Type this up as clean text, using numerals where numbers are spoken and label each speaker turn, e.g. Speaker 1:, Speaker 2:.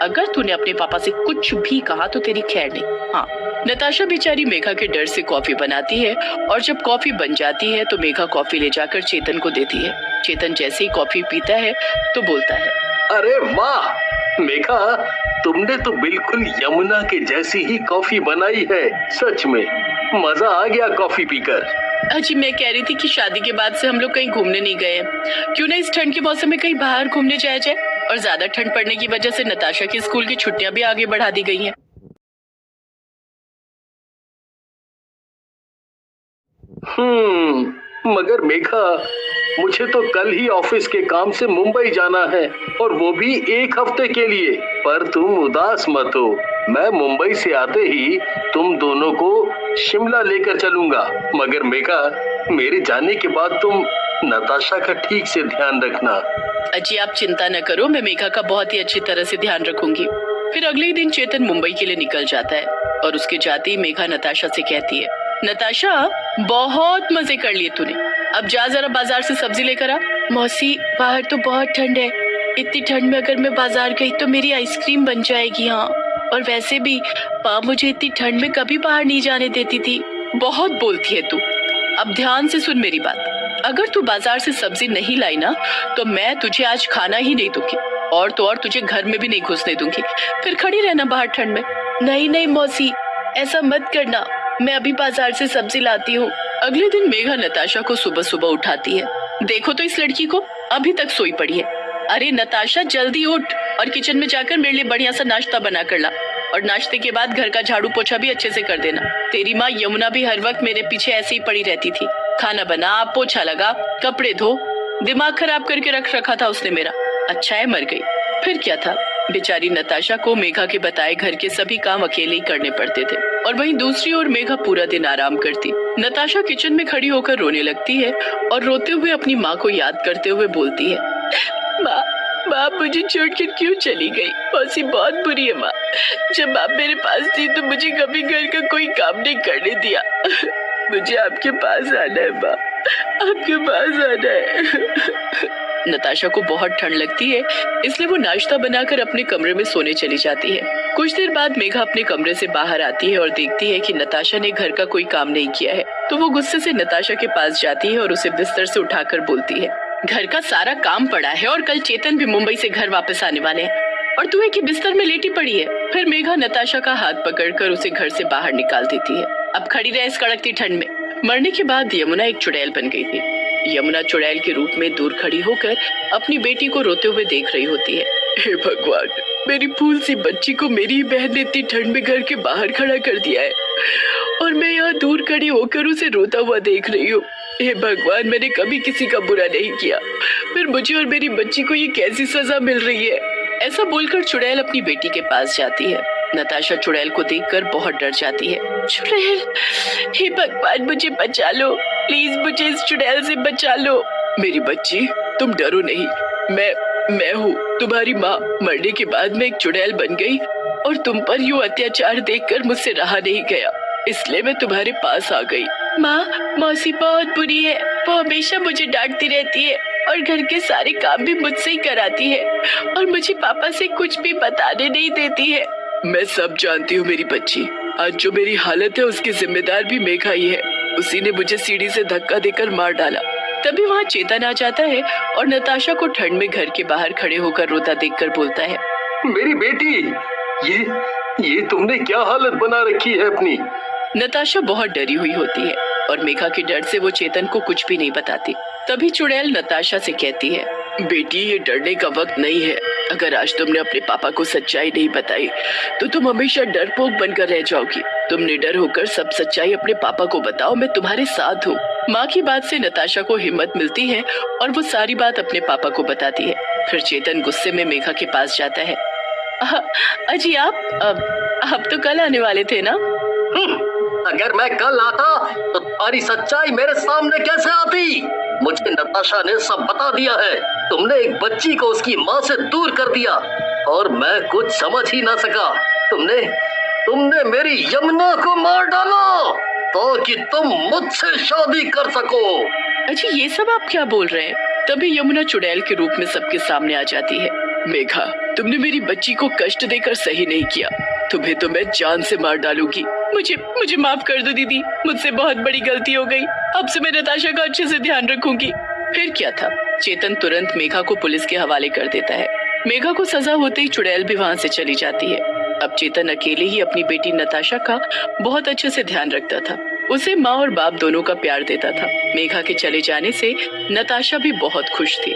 Speaker 1: अगर तूने अपने पापा से कुछ भी कहा तो तेरी खैर नहीं। हाँ। नताशा बेचारी मेघा के डर से कॉफी बनाती है और जब कॉफी बन जाती है तो मेघा कॉफी ले जाकर चेतन को देती है। चेतन जैसे ही कॉफी पीता है तो बोलता है,
Speaker 2: अरे वाह मेघा, तुमने तो बिल्कुल यमुना के जैसी ही कॉफी बनाई है। सच में मजा आ गया कॉफी पीकर।
Speaker 1: अजी मैं कह रही थी कि शादी के बाद से हम लोग कहीं घूमने नहीं गए हैं। क्यों ना इस ठंड के मौसम में कहीं बाहर घूमने जाया जाए। और ज्यादा ठंड पड़ने की वजह से नताशा की स्कूल की छुट्टियां भी आगे बढ़ा दी गई हैं।
Speaker 2: मगर मेघा, मुझे तो कल ही ऑफिस के काम से मुंबई जाना है और वो भी 1 हफ्ते के लिए। पर तुम उदास मत हो, मैं मुंबई से आते ही तुम दोनों को शिमला लेकर चलूंगा। मगर मेघा, मेरे जाने के बाद तुम नताशा का ठीक से ध्यान रखना।
Speaker 1: अजी आप चिंता न करो, मैं मेघा का बहुत ही अच्छी तरह से ध्यान रखूंगी। फिर अगले ही दिन चेतन मुंबई के लिए निकल जाता है और उसके जाते ही मेघा नताशा से कहती है, नताशा बहुत मजे कर लिए तूने, अब जा जरा बाजार से सब्जी लेकर आ। मौसी बाहर तो बहुत ठंड है, इतनी ठंड में अगर मैं बाजार गई तो मेरी आइसक्रीम बन जाएगी। हाँ, और वैसे भी माँ मुझे इतनी ठंड में कभी बाहर नहीं जाने देती थी। बहुत बोलती है तू। अब ध्यान से सुन मेरी बात, अगर तू बाजार से सब्जी नहीं लाई ना तो मैं तुझे आज खाना ही नहीं दूंगी और तो और तुझे घर में भी नहीं घुसने दूंगी। फिर खड़ी रहना बाहर ठंड में। नहीं नहीं मौसी, ऐसा मत करना, मैं अभी बाजार से सब्जी लाती हूँ। अगले दिन मेघा नताशा को सुबह सुबह उठाती है। देखो तो इस लड़की को, अभी तक सोई पड़ी है। अरे नताशा जल्दी उठ और किचन में जाकर मेरे लिए बढ़िया सा नाश्ता बना कर ला और नाश्ते के बाद घर का झाड़ू पोछा भी अच्छे से कर देना। तेरी माँ यमुना भी हर वक्त मेरे पीछे ऐसे ही पड़ी रहती थी। खाना बना, पोछा लगा, कपड़े धो, दिमाग खराब करके रख रखा था उसने मेरा। अच्छा है मर गई। फिर क्या था, बेचारी नताशा को मेघा के बताए घर के सभी काम अकेले ही करने पड़ते थे और वहीं दूसरी ओर मेघा पूरा दिन आराम करती। नताशा किचन में खड़ी होकर रोने लगती है और रोते हुए अपनी माँ को याद करते हुए बोलती है, माँ माँ मुझे छोड़कर क्यों चली गई? मौसी बहुत बुरी है माँ, जब आप मेरे पास थी तो मुझे कभी घर का कोई काम नहीं करने दिया। मुझे आपके पास आना है माँ, आपके पास आना है। नताशा को बहुत ठंड लगती है, इसलिए वो नाश्ता बनाकर अपने कमरे में सोने चली जाती है। कुछ देर बाद मेघा अपने कमरे से बाहर आती है और देखती है कि नताशा ने घर का कोई काम नहीं किया है, तो वो गुस्से से नताशा के पास जाती है और उसे बिस्तर से उठाकर बोलती है, घर का सारा काम पड़ा है और कल चेतन भी मुंबई से घर वापस आने वाले हैं और तू एक ही बिस्तर में लेटी पड़ी है। फिर मेघा नताशा का हाथ पकड़कर उसे घर से बाहर निकाल देती है। अब खड़ी रहे इस कड़कती ठंड में। मरने के बाद यमुना एक चुड़ैल बन गई थी। यमुना चुड़ैल के रूप में दूर खड़ी होकर अपनी बेटी को रोते हुए देख रही होती है। हे भगवान, मेरी फूल सी बच्ची को मेरी ही बहन ने इतनी ठंड में घर के बाहर खड़ा कर दिया है और मैं यहाँ दूर खड़ी होकर उसे रोता हुआ देख रही हूँ। हे भगवान, मैंने कभी किसी का बुरा नहीं किया, फिर मुझे और मेरी बच्ची को ये कैसी सजा मिल रही है? ऐसा बोलकर चुड़ैल अपनी बेटी के पास जाती है। नताशा चुड़ैल को देखकर बहुत डर जाती है। चुड़ैल, हे भगवान मुझे बचा लो, प्लीज मुझे इस चुड़ैल से बचा लो। मेरी बच्ची तुम डरो नहीं, मैं हूँ तुम्हारी माँ। मरने के बाद मैं एक चुड़ैल बन गई और तुम पर यूं अत्याचार देखकर मुझसे रहा नहीं गया, इसलिए मैं तुम्हारे पास आ गई। माँ, मौसी बहुत बुरी है, वो हमेशा मुझे डांटती रहती है और घर के सारे काम भी मुझसे ही कराती है और मुझे पापा से कुछ भी बताने नहीं देती है। मैं सब जानती हूँ मेरी बच्ची, आज जो मेरी हालत है उसकी जिम्मेदार भी मेघा ही है। उसी ने मुझे सीढ़ी से धक्का देकर मार डाला। तभी वहाँ चेतन आ जाता है और नताशा को ठंड में घर के बाहर खड़े होकर रोता देखकर बोलता है,
Speaker 2: मेरी बेटी, ये तुमने क्या हालत बना रखी है अपनी?
Speaker 1: नताशा बहुत डरी हुई होती है और मेघा के डर से वो चेतन को कुछ भी नहीं बताती। तभी चुड़ैल नताशा से कहती है, बेटी ये डरने का वक्त नहीं है। अगर आज तुमने अपने पापा को सच्चाई नहीं बताई तो तुम हमेशा डरपोक बनकर रह जाओगी। तुम निडर होकर सब सच्चाई अपने पापा को बताओ, मैं तुम्हारे साथ हूँ। माँ की बात से नताशा को हिम्मत मिलती है और वो सारी बात अपने पापा को बताती है। फिर चेतन गुस्से में मेघा के पास जाता है। अजी आप तो कल आने वाले थे ना?
Speaker 2: अगर मैं कल आता तो तुम्हारी सच्चाई मेरे सामने कैसे आती? मुझे नताशा ने सब बता दिया है। तुमने एक बच्ची को उसकी माँ से दूर कर दिया और मैं कुछ समझ ही ना सका। तुमने मेरी यमुना को मार डाला ताकि तुम मुझसे शादी कर सको।
Speaker 1: अजी ये सब आप क्या बोल रहे हैं? तभी यमुना चुड़ैल के रूप में सबके सामने आ जाती है मेघा, तुमने मेरी बच्ची को कष्ट देकर सही नहीं किया। तुम्हें तो मैं जान से मार डालूंगी। मुझे मुझे माफ कर दो दीदी, मुझसे बहुत बड़ी गलती हो गई। अब से मैं नताशा का अच्छे से ध्यान रखूंगी। फिर क्या था, चेतन तुरंत मेघा को पुलिस के हवाले कर देता है। मेघा को सजा होते ही चुड़ैल भी वहाँ से चली जाती है। अब चेतन अकेले ही अपनी बेटी नताशा का बहुत अच्छे से ध्यान रखता था। उसे माँ और बाप दोनों का प्यार देता था। मेघा के चले जाने से नताशा भी बहुत खुश थी।